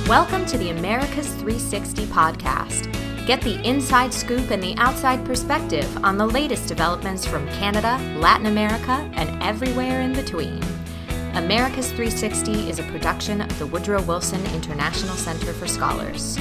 Welcome to the Americas 360 podcast. Get the inside scoop and the outside perspective on the latest developments from Canada, Latin America, and everywhere in between. Americas 360 is a production of the Woodrow Wilson International Center for Scholars.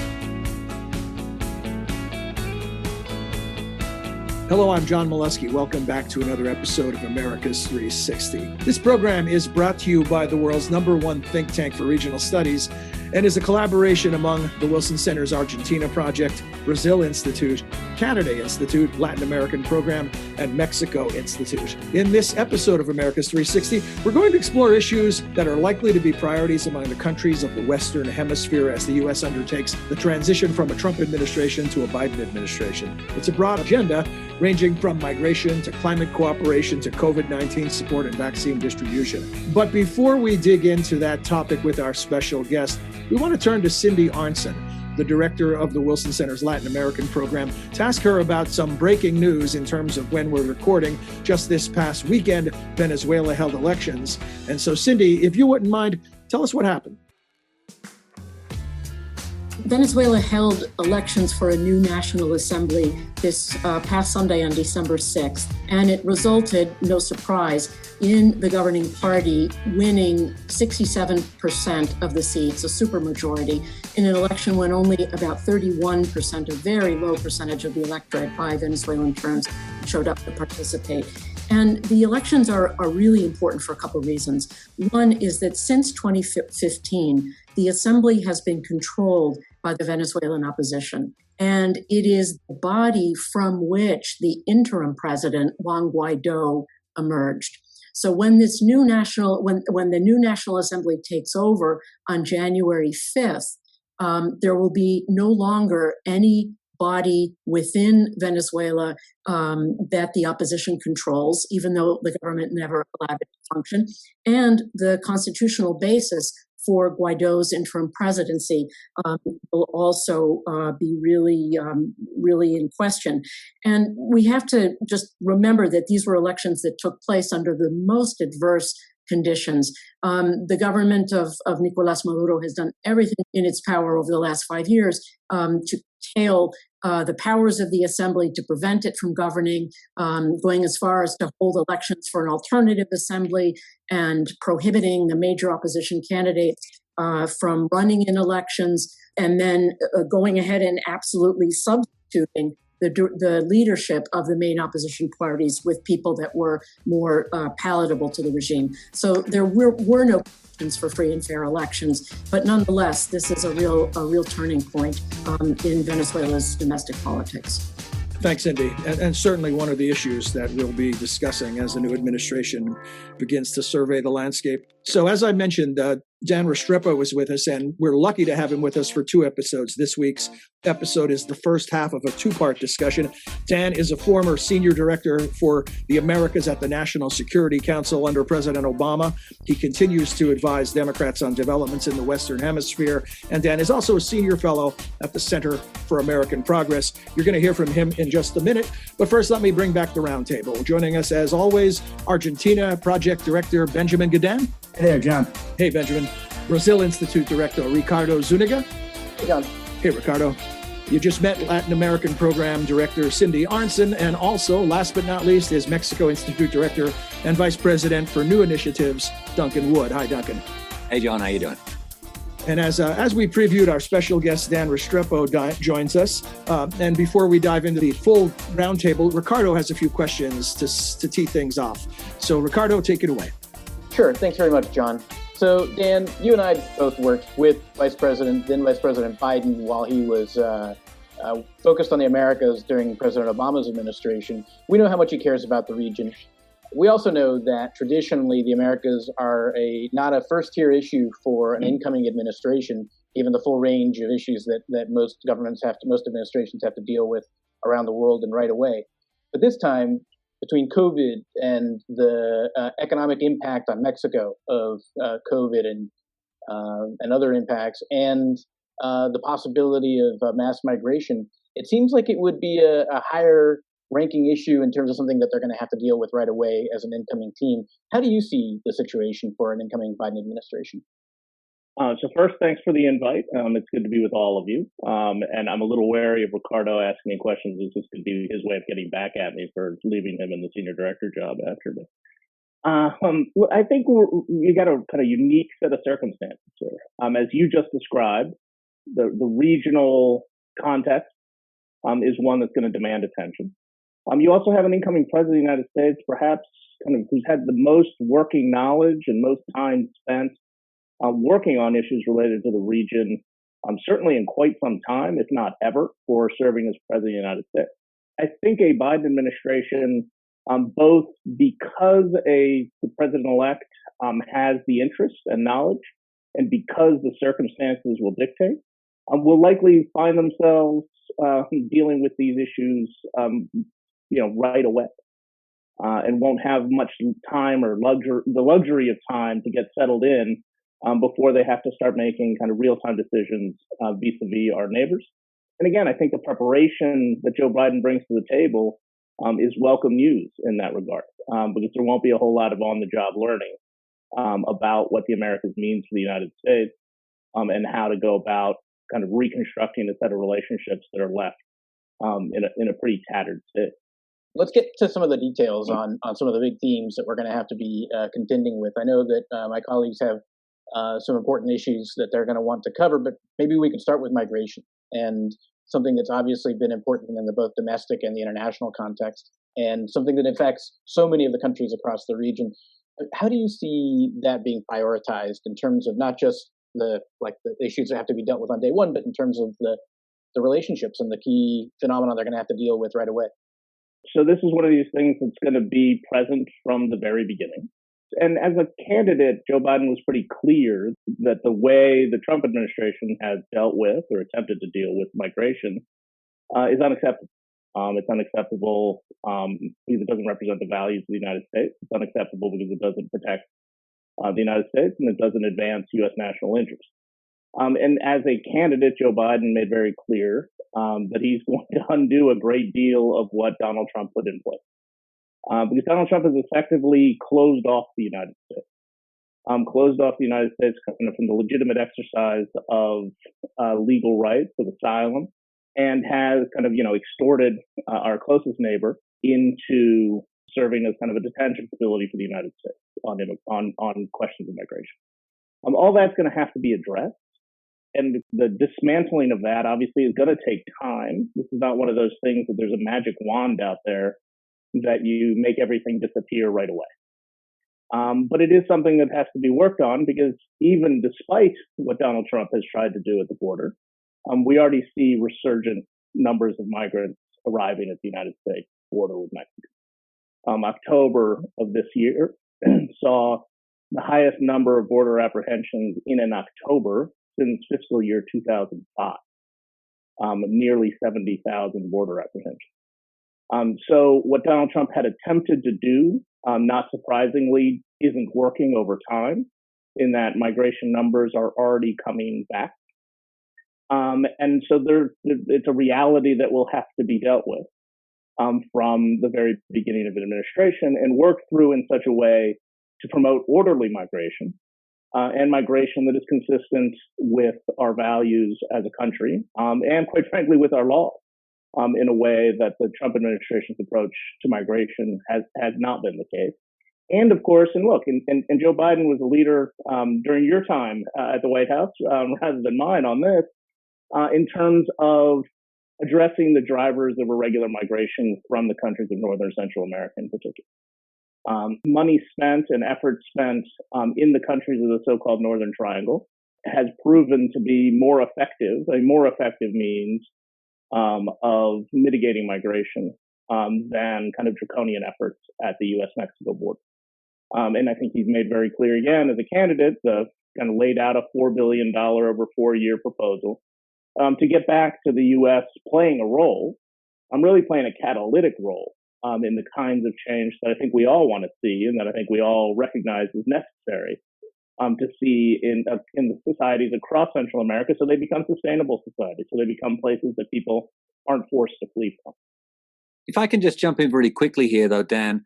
Hello, I'm John Molesky. Welcome back to another episode of Americas 360. This program is brought to you by the world's #1 think tank for regional studies and is a collaboration among the Wilson Center's Argentina Project, Brazil Institute, Canada Institute, Latin American Program, and Mexico Institute. In this episode of Americas 360, we're going to explore issues that are likely to be priorities among the countries of the Western Hemisphere as the U.S. undertakes the transition from a Trump administration to a Biden administration. It's a broad agenda ranging from migration to climate cooperation to COVID-19 support and vaccine distribution. But before we dig into that topic with our special guest, we want to turn to Cynthia Arnson, the director of the Wilson Center's Latin American program, to ask her about some breaking news in terms of when we're recording. Just this past weekend, Venezuela held elections. And so, Cindy, if you wouldn't mind, tell us what happened. Venezuela held elections for a new National Assembly this past Sunday on December 6th, and it resulted, no surprise, in the governing party winning 67% of the seats, a supermajority, in an election when only about 31%, a very low percentage of the electorate by Venezuelan terms, showed up to participate. And the elections are really important for a couple of reasons. One is that since 2015, the assembly has been controlled by the Venezuelan opposition. And it is the body from which the interim president, Juan Guaido, emerged. So when this new when the new National Assembly takes over on January 5th, there will be no longer any body within Venezuela that the opposition controls, even though the government never allowed it to function. And the constitutional basis for Guaido's interim presidency will also be really in question. And we have to just remember that these were elections that took place under the most adverse conditions. The government of Nicolás Maduro has done everything in its power over the last 5 years to curtail the powers of the assembly, to prevent it from governing, going as far as to hold elections for an alternative assembly and prohibiting the major opposition candidates from running in elections, and then going ahead and absolutely substituting the leadership of the main opposition parties with people that were more palatable to the regime. So there were no conditions for free and fair elections, but nonetheless, this is a real turning point in Venezuela's domestic politics. Thanks, Cindy. And certainly one of the issues that we'll be discussing as the new administration begins to survey the landscape. So as I mentioned, Dan Restrepo was with us, and we're lucky to have him with us for 2 episodes. This week's episode is the first half of a 2-part discussion. Dan is a former senior director for the Americas at the National Security Council under President Obama. He continues to advise Democrats on developments in the Western Hemisphere. And Dan is also a senior fellow at the Center for American Progress. You're going to hear from him in just a minute. But first, let me bring back the roundtable. Joining us, as always, Argentina Project Director Benjamin Gadan. Hey there, John. Hey, Benjamin. Brazil Institute Director Ricardo Zuniga. Hey, John. Hey, Ricardo. You just met Latin American Program Director Cynthia Arnson, and also, last but not least, is Mexico Institute Director and Vice President for New Initiatives, Duncan Wood. Hi, Duncan. Hey, John. How you doing? And as we previewed, our special guest, Dan Restrepo, joins us. And before we dive into the full roundtable, Ricardo has a few questions to tee things off. So, Ricardo, take it away. Sure. Thanks very much, John. So, Dan, you and I both worked with then Vice President Biden while he was focused on the Americas during President Obama's administration. We know how much he cares about the region. We also know that traditionally the Americas are not a first-tier issue for an incoming administration, given the full range of issues that most administrations have to deal with around the world and right away. But this time, between COVID and the economic impact on Mexico of COVID and other impacts, and the possibility of mass migration, it seems like it would be a higher ranking issue in terms of something that they're going to have to deal with right away as an incoming team. How do you see the situation for an incoming Biden administration? So first, thanks for the invite. It's good to be with all of you. And I'm a little wary of Ricardo asking me questions. This is going to be his way of getting back at me for leaving him in the senior director job after me. Well, I think you got a kind of unique set of circumstances here. As you just described, the regional context is one that's going to demand attention. You also have an incoming president of the United States, perhaps kind of who's had the most working knowledge and most time spent working on issues related to the region, certainly in quite some time, if not ever, for serving as president of the United States. I think a Biden administration, both because the president-elect has the interest and knowledge, and because the circumstances will dictate, will likely find themselves dealing with these issues, right away, and won't have much time or the luxury of time to get settled in before they have to start making kind of real-time decisions vis-a-vis our neighbors. And again, I think the preparation that Joe Biden brings to the table is welcome news in that regard, because there won't be a whole lot of on-the-job learning about what the Americas means for the United States and how to go about kind of reconstructing a set of relationships that are left in a pretty tattered state. Let's get to some of the details on some of the big themes that we're going to have to be contending with. I know that my colleagues have some important issues that they're going to want to cover, but maybe we can start with migration, and something that's obviously been important in the both domestic and the international context, and something that affects so many of the countries across the region. How do you see that being prioritized in terms of not just the issues that have to be dealt with on day one, but in terms of the relationships and the key phenomena they're going to have to deal with right away? So this is one of these things that's going to be present from the very beginning. And as a candidate, Joe Biden was pretty clear that the way the Trump administration has dealt with or attempted to deal with migration is unacceptable. It's unacceptable because it doesn't represent the values of the United States. It's unacceptable because it doesn't protect the United States, and it doesn't advance U.S. national interests. And as a candidate, Joe Biden made very clear that he's going to undo a great deal of what Donald Trump put in place. Because Donald Trump has effectively closed off the United States. Closed off the United States from the legitimate exercise of legal rights of asylum, and has kind of, extorted our closest neighbor into serving as kind of a detention facility for the United States on questions of migration. All that's going to have to be addressed. And the dismantling of that obviously is going to take time. This is not one of those things that there's a magic wand out there that you make everything disappear right away. But it is something that has to be worked on, because even despite what Donald Trump has tried to do at the border, we already see resurgent numbers of migrants arriving at the United States border with Mexico. October of this year saw the highest number of border apprehensions in an October since fiscal year 2005, nearly 70,000 border apprehensions. So what Donald Trump had attempted to do, not surprisingly, isn't working over time, in that migration numbers are already coming back. And so it's a reality that will have to be dealt with from the very beginning of an administration, and worked through in such a way to promote orderly migration and migration that is consistent with our values as a country, and quite frankly with our laws, in a way that the Trump administration's approach to migration has not been the case. And of course, and Joe Biden was a leader during your time at the White House, rather than mine on this, in terms of addressing the drivers of irregular migration from the countries of Northern and Central America in particular. Money spent and effort spent in the countries of the so-called Northern Triangle has proven to be a more effective means of mitigating migration than kind of draconian efforts at the U.S.-Mexico border. And I think he's made very clear again as a candidate, kind of laid out a $4 billion over 4-year proposal to get back to the U.S. playing a role. Really playing a catalytic role in the kinds of change that I think we all want to see, and that I think we all recognize is necessary to see in the societies across Central America, so they become sustainable societies, so they become places that people aren't forced to flee from. If I can just jump in really quickly here, though, Dan,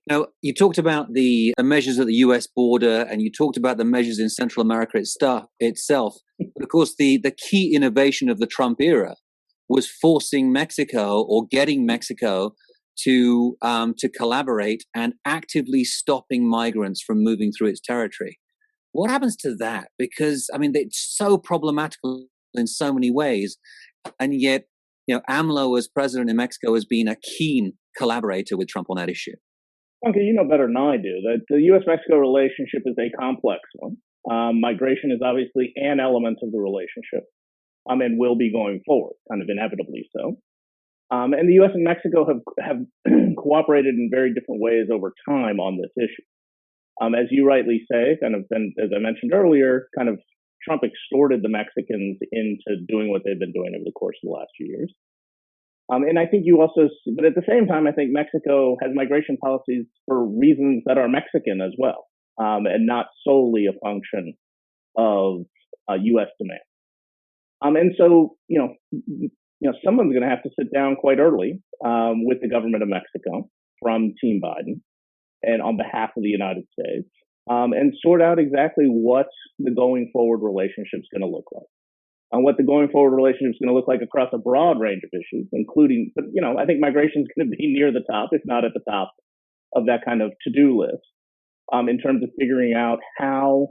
Now, you talked about the measures at the U.S. border, and you talked about the measures in Central America itself. But of course, the key innovation of the Trump era was forcing Mexico or getting Mexico to collaborate and actively stopping migrants from moving through its territory. What happens to that? Because, I mean, it's so problematical in so many ways. And yet, AMLO as president in Mexico has been a keen collaborator with Trump on that issue. Okay, you know better than I do that the U.S.-Mexico relationship is a complex one. Migration is obviously an element of the relationship, and will be going forward, kind of inevitably so. And the U.S. and Mexico have cooperated in very different ways over time on this issue. As you rightly say, kind of, and as I mentioned earlier, kind of Trump extorted the Mexicans into doing what they've been doing over the course of the last few years. And I think but at the same time, I think Mexico has migration policies for reasons that are Mexican as well, and not solely a function of U.S. demand. And so, someone's going to have to sit down quite early with the government of Mexico from Team Biden and on behalf of the United States, and sort out exactly what the going forward relationship is going to look like. On what the going forward relationship is going to look like across a broad range of issues, including, but I think migration is going to be near the top, if not at the top of that kind of to-do list, in terms of figuring out how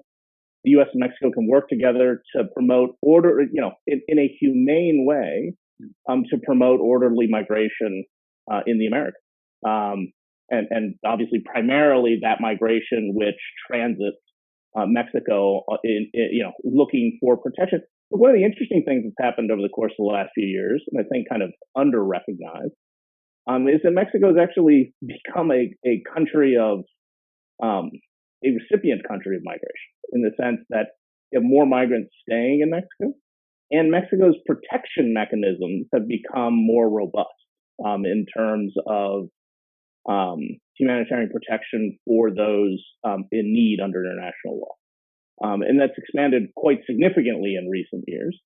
the U.S. and Mexico can work together to promote order, in a humane way, to promote orderly migration in the Americas, and obviously primarily that migration which transits Mexico in looking for protection. But one of the interesting things that's happened over the course of the last few years, and I think kind of under-recognized, is that Mexico has actually become a country of, a recipient country of migration, in the sense that you have more migrants staying in Mexico, and Mexico's protection mechanisms have become more robust in terms of humanitarian protection for those in need under international law. And that's expanded quite significantly in recent years.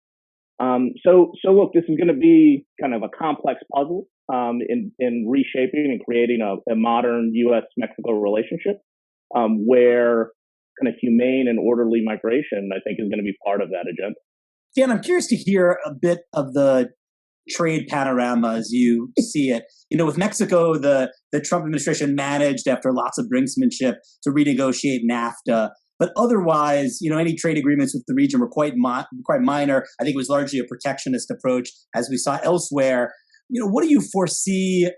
So look, this is going to be kind of a complex puzzle in reshaping and creating a modern U.S.-Mexico relationship where kind of humane and orderly migration, I think, is going to be part of that agenda. Dan, I'm curious to hear a bit of the trade panorama as you see it. With Mexico, the Trump administration managed, after lots of brinksmanship, to renegotiate NAFTA. But otherwise, any trade agreements with the region were quite minor. I think it was largely a protectionist approach, as we saw elsewhere. What do you foresee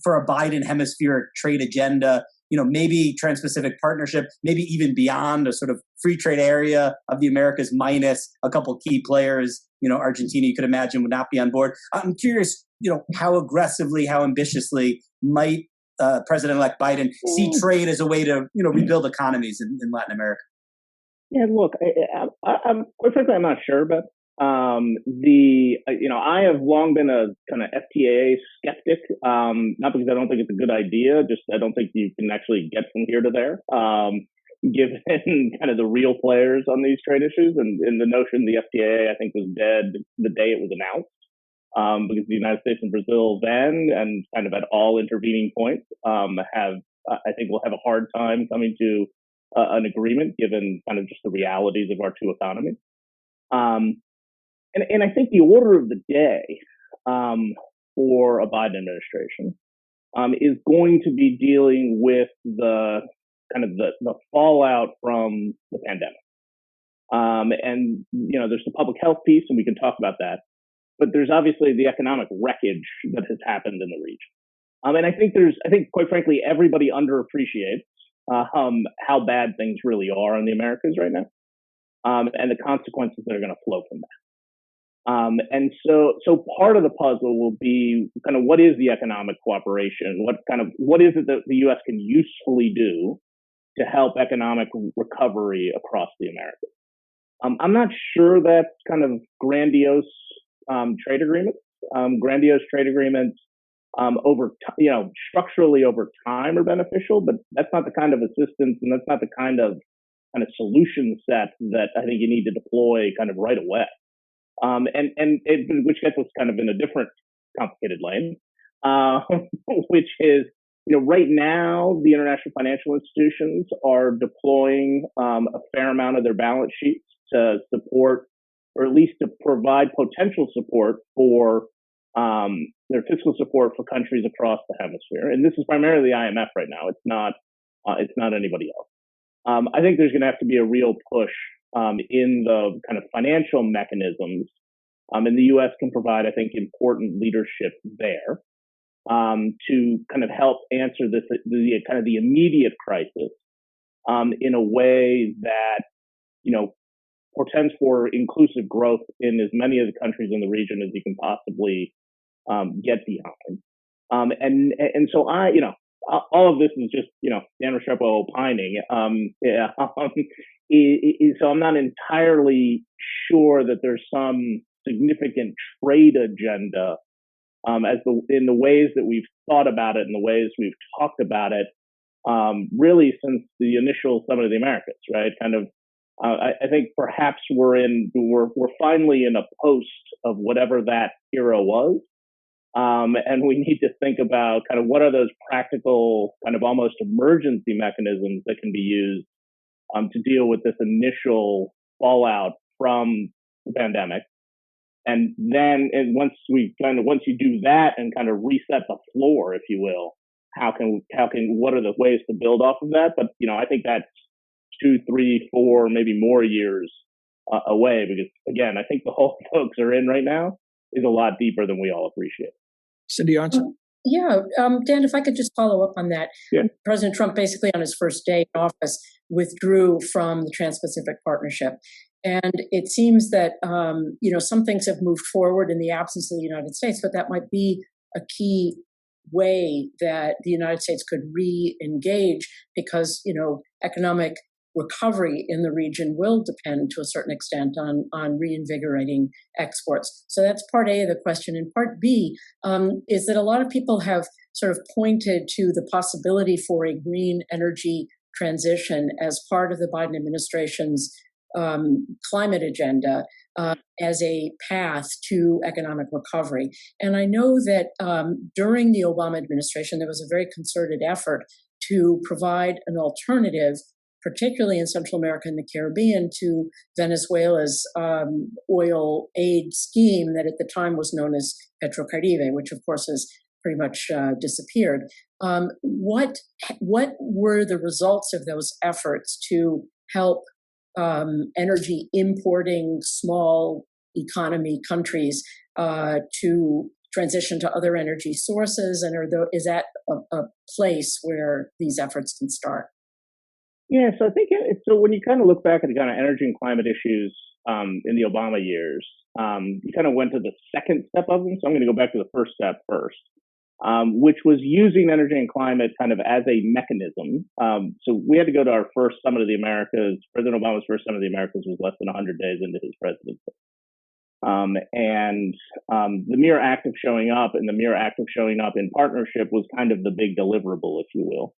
for a Biden hemispheric trade agenda? Maybe Trans-Pacific Partnership, maybe even beyond a sort of free trade area of the Americas, minus a couple key players. Argentina, you could imagine, would not be on board. I'm curious, how aggressively, how ambitiously might President-elect Biden see trade as a way to, rebuild economies in Latin America? Yeah, look, I'm quite frankly, I'm not sure, but I have long been a kind of FTA skeptic, not because I don't think it's a good idea, just I don't think you can actually get from here to there, given kind of the real players on these trade issues, and the notion the FTA, I think, was dead the day it was announced. Because the United States and Brazil then, and kind of at all intervening points, I think will have a hard time coming to an agreement, given kind of just the realities of our two economies. And I think the order of the day for a Biden administration is going to be dealing with the kind of the fallout from the pandemic. And there's the public health piece, and we can talk about that. But there's obviously the economic wreckage that has happened in the region. And I think quite frankly, everybody underappreciates how bad things really are in the Americas right now, and the consequences that are going to flow from that. And so part of the puzzle will be kind of what is the economic cooperation? What is it that the U.S. can usefully do to help economic recovery across the Americas? I'm not sure that kind of grandiose trade agreements, structurally over time are beneficial, but that's not the kind of assistance, and that's not the kind of solution set that I think you need to deploy kind of right away. Which gets us kind of in a different complicated lane, which is right now, the international financial institutions are deploying a fair amount of their balance sheets to support, or at least to provide potential support for their fiscal support for countries across the hemisphere. And this is primarily the IMF right now. It's not anybody else. I think there's going to have to be a real push in the kind of financial mechanisms, and the U.S. can provide, I think, important leadership there to kind of help answer the immediate crisis in a way that portends for inclusive growth in as many of the countries in the region as you can possibly get behind. And so all of this is just, Dan Restrepo opining. So I'm not entirely sure that there's some significant trade agenda in the ways that we've thought about it and the ways we've talked about it, really since the initial Summit of the Americas, right? I think perhaps we're finally in a post of whatever that era was. And we need to think about kind of what are those practical kind of almost emergency mechanisms that can be used to deal with this initial fallout from the pandemic. And then once you do that and kind of reset the floor, if you will, what are the ways to build off of that? But, I think that's 2, 3, 4, maybe more years away, because again, I think the hole folks are in right now is a lot deeper than we all appreciate. Cynthia Arnson? Yeah, Dan, if I could just follow up on that. Yeah. President Trump basically on his first day in office withdrew from the Trans-Pacific Partnership. And it seems that, some things have moved forward in the absence of the United States, but that might be a key way that the United States could re-engage because, economic recovery in the region will depend to a certain extent on reinvigorating exports. So that's part A of the question. And part B is that a lot of people have sort of pointed to the possibility for a green energy transition as part of the Biden administration's climate agenda as a path to economic recovery. And I know that during the Obama administration, there was a very concerted effort to provide an alternative, particularly in Central America and the Caribbean, to Venezuela's oil aid scheme that at the time was known as Petrocaribe, which of course has pretty much disappeared. What were the results of those efforts to help energy importing small economy countries to transition to other energy sources? And is that a place where these efforts can start? Yeah, so I think so when you kind of look back at the kind of energy and climate issues in the Obama years, you kind of went to the second step of them. So I'm going to go back to the first step first, which was using energy and climate kind of as a mechanism. So we had to go to our first Summit of the Americas. President Obama's first Summit of the Americas was less than 100 days into his presidency. And the mere act of showing up and the mere act of showing up in partnership was kind of the big deliverable, if you will.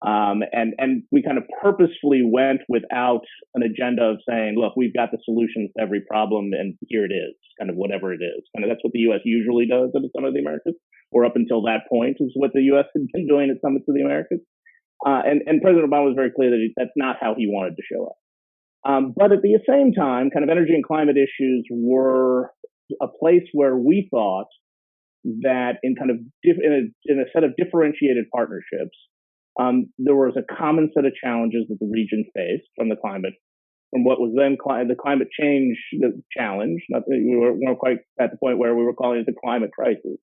And we kind of purposefully went without an agenda of saying, look, we've got the solutions to every problem and here it is, kind of whatever it is. Kind of that's what the U.S. usually does at the Summit of the Americas, or up until that point is what the U.S. had been doing at Summits of the Americas. And President Obama was very clear that that's not how he wanted to show up. But at the same time, kind of energy and climate issues were a place where we thought that in kind of in a set of differentiated partnerships, there was a common set of challenges that the region faced from what was then the climate change challenge. Not that we weren't quite at the point where we were calling it the climate crisis.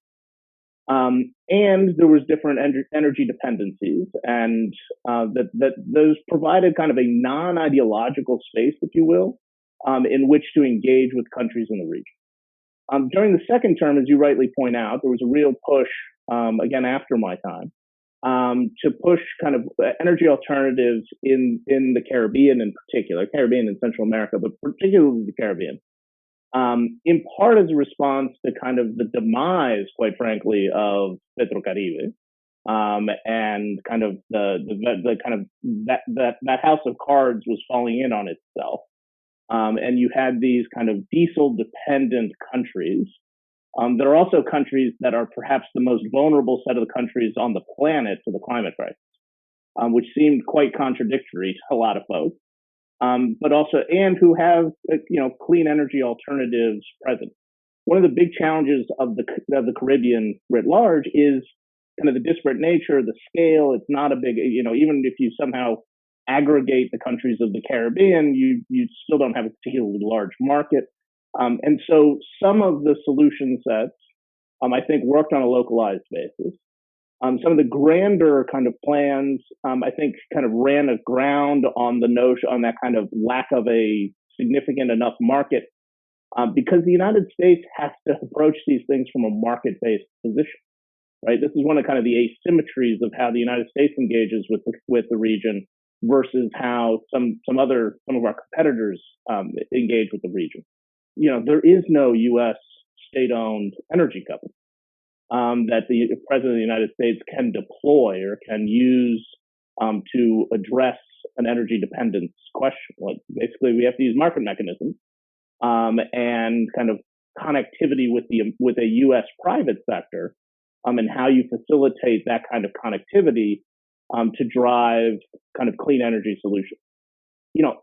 And there was different energy dependencies, and that those provided kind of a non-ideological space, if you will, in which to engage with countries in the region. During the second term, as you rightly point out, there was a real push, again after my time, to push kind of energy alternatives in the Caribbean in particular, Caribbean and Central America, but particularly the Caribbean. In part as a response to kind of the demise, quite frankly, of Petrocaribe, and kind of the kind of that house of cards was falling in on itself, and you had these kind of diesel dependent countries There are also countries that are perhaps the most vulnerable set of the countries on the planet to the climate crisis, which seemed quite contradictory to a lot of folks, but also, and who have, clean energy alternatives present. One of the big challenges of the Caribbean writ large is kind of the disparate nature, the scale. It's not a big, even if you somehow aggregate the countries of the Caribbean, you still don't have a particularly large market. And so some of the solution sets, I think, worked on a localized basis. Some of the grander kind of plans, I think, kind of ran aground on the notion, on that kind of lack of a significant enough market, because the United States has to approach these things from a market-based position, right? This is one of kind of the asymmetries of how the United States engages with the region versus how some of our competitors engage with the region. There is no U.S. state-owned energy company that the President of the United States can deploy or can use to address an energy dependence question. Like, basically, we have to use market mechanisms and kind of connectivity with a U.S. private sector, and how you facilitate that kind of connectivity to drive kind of clean energy solutions.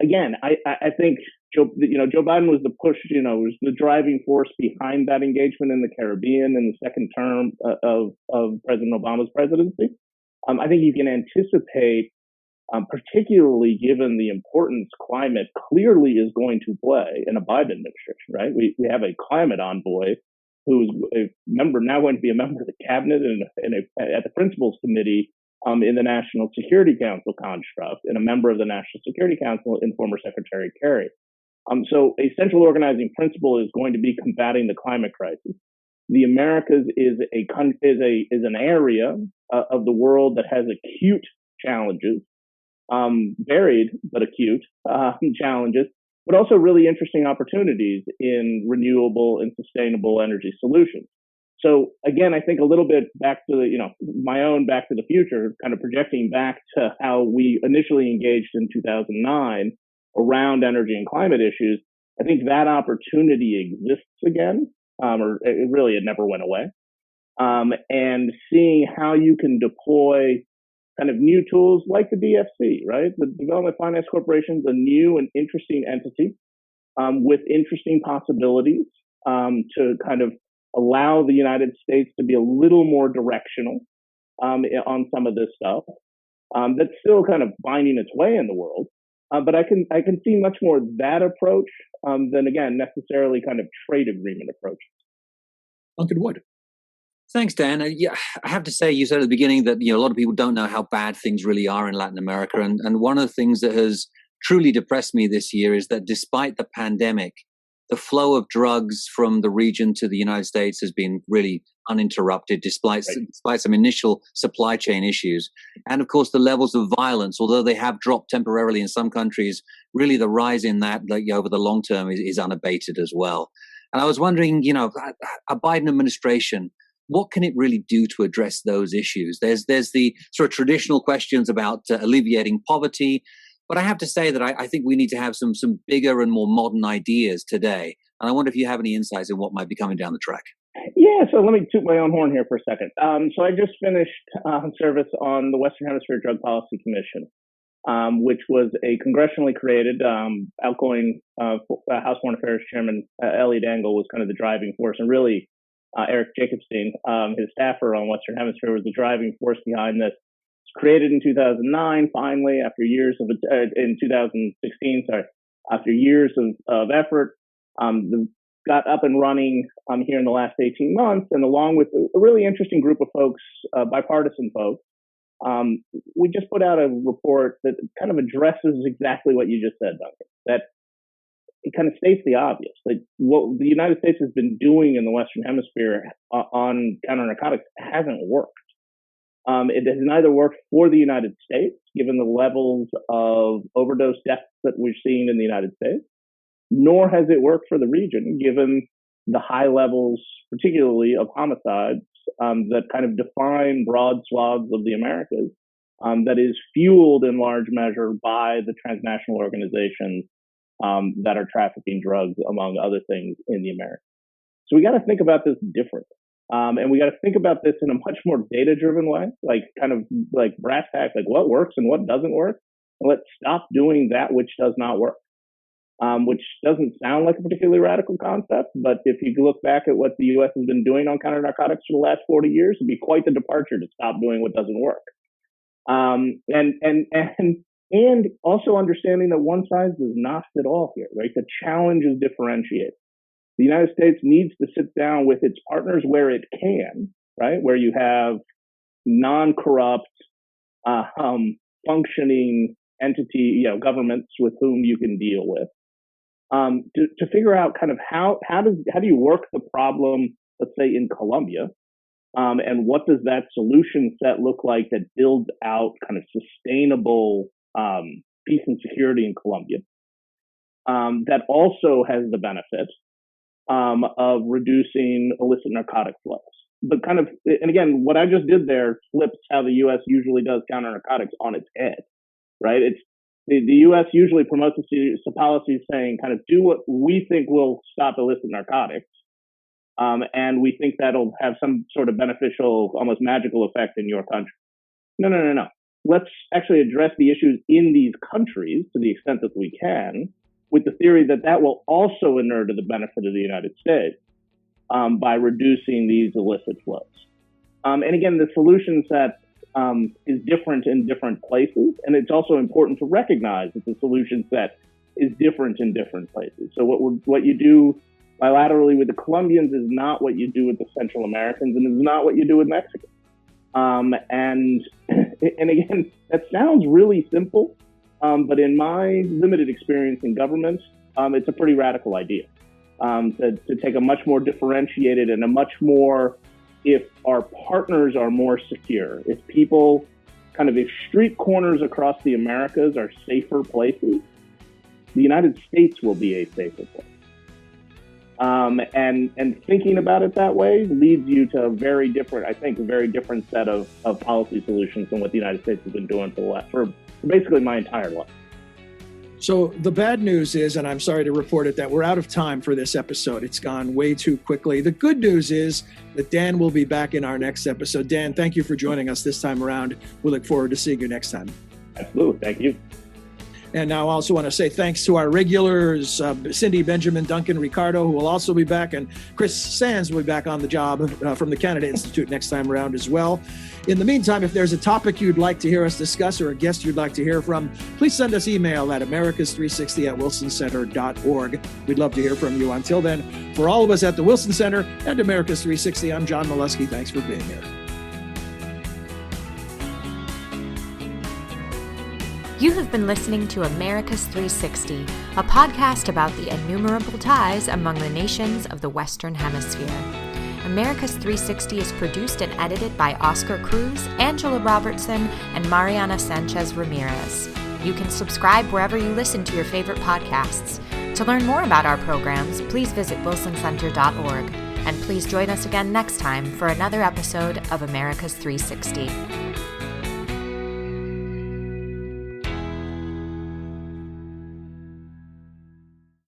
Again, I think Joe Biden was was the driving force behind that engagement in the Caribbean in the second term of President Obama's presidency. I think you can anticipate, particularly given the importance climate clearly is going to play in a Biden administration, right? We have a climate envoy who's now going to be a member of the cabinet and at the principals committee in the National Security Council construct, and a member of the National Security Council in former Secretary Kerry. So a central organizing principle is going to be combating the climate crisis. The Americas is an area of the world that has acute challenges, varied but acute challenges, but also really interesting opportunities in renewable and sustainable energy solutions. So again, I think a little bit back to my own Back to the Future, kind of projecting back to how we initially engaged in 2009 around energy and climate issues. I think that opportunity exists again, or it never went away. And seeing how you can deploy kind of new tools like the DFC, right? The Development Finance Corporation is a new and interesting entity with interesting possibilities to kind of allow the United States to be a little more directional on some of this stuff. That's still kind of finding its way in the world. But I can see much more that approach than, again, necessarily kind of trade agreement approaches. Duncan Wood. Thanks, Dan. Yeah, I have to say, you said at the beginning that a lot of people don't know how bad things really are in Latin America. And one of the things that has truly depressed me this year is that despite the pandemic, the flow of drugs from the region to the United States has been really uninterrupted, despite some initial supply chain issues. And of course, the levels of violence, although they have dropped temporarily in some countries, really the rise in that over the long term is unabated as well. And I was wondering, a Biden administration, what can it really do to address those issues? There's the sort of traditional questions about alleviating poverty, but I have to say that I think we need to have some bigger and more modern ideas today. And I wonder if you have any insights in what might be coming down the track. Yeah, so let me toot my own horn here for a second. So I just finished service on the Western Hemisphere Drug Policy Commission, which was a congressionally created outgoing House Foreign Affairs Chairman Elliot Engel was kind of the driving force, and really Eric Jacobstein, his staffer on Western Hemisphere, was the driving force behind this. Created in 2009, finally, after years of in 2016, after years of effort, got up and running here in the last 18 months, and along with a really interesting group of folks, bipartisan folks, we just put out a report that kind of addresses exactly what you just said, Duncan. That it kind of states the obvious. Like, what the United States has been doing in the Western Hemisphere on counter narcotics hasn't worked. It has neither worked for the United States, given the levels of overdose deaths that we've seen in the United States, nor has it worked for the region, given the high levels, particularly of homicides, that kind of define broad swaths of the Americas, that is fueled in large measure by the transnational organizations that are trafficking drugs, among other things, in the Americas. So we got to think about this different. And we got to think about this in a much more data-driven way, like kind of like brass tacks, like what works and what doesn't work. And let's stop doing that which does not work, which doesn't sound like a particularly radical concept. But if you look back at what the U.S. has been doing on counter narcotics for the last 40 years, it'd be quite the departure to stop doing what doesn't work. And also understanding that one size does not fit all here, right? The challenge is differentiated. The United States needs to sit down with its partners where it can, right? Where you have non-corrupt, functioning entity, governments with whom you can deal with, to figure out kind of how do you work the problem, let's say in Colombia, and what does that solution set look like that builds out kind of sustainable peace and security in Colombia, that also has the benefit of reducing illicit narcotic flows. But and again, what I just did there flips how the U.S. usually does counter narcotics on its head, right? It's the U.S. usually promotes a policy saying kind of do what we think will stop illicit narcotics, and we think that'll have some sort of beneficial, almost magical effect in your country. No. Let's actually address the issues in these countries to the extent that we can, with the theory that will also inure to the benefit of the United States by reducing these illicit flows. And again, the solution set is different in different places, and it's also important to recognize that the solution set is different in different places. So what you do bilaterally with the Colombians is not what you do with the Central Americans, and is not what you do with Mexico. And again, that sounds really simple. But in my limited experience in government, it's a pretty radical idea to take a much more differentiated and a much more, if our partners are more secure, if street corners across the Americas are safer places, the United States will be a safer place. And thinking about it that way leads you to a very different set of policy solutions than what the United States has been doing for basically my entire life. So the bad news is, and I'm sorry to report it, that we're out of time for this episode. It's gone way too quickly. The good news is that Dan will be back in our next episode. Dan, thank you for joining us this time around. We look forward to seeing you next time. Absolutely. Thank you. And now I also want to say thanks to our regulars, Cindy, Benjamin, Duncan, Ricardo, who will also be back, and Chris Sands will be back on the job from the Canada Institute next time around as well. In the meantime, if there's a topic you'd like to hear us discuss or a guest you'd like to hear from, please send us email at americas360@wilsoncenter.org. We'd love to hear from you. Until then, for all of us at the Wilson Center and Americas 360, I'm John Molesky. Thanks for being here. You have been listening to Americas 360, a podcast about the innumerable ties among the nations of the Western Hemisphere. Americas 360 is produced and edited by Oscar Cruz, Angela Robertson, and Mariana Sanchez Ramirez. You can subscribe wherever you listen to your favorite podcasts. To learn more about our programs, please visit wilsoncenter.org. And please join us again next time for another episode of Americas 360.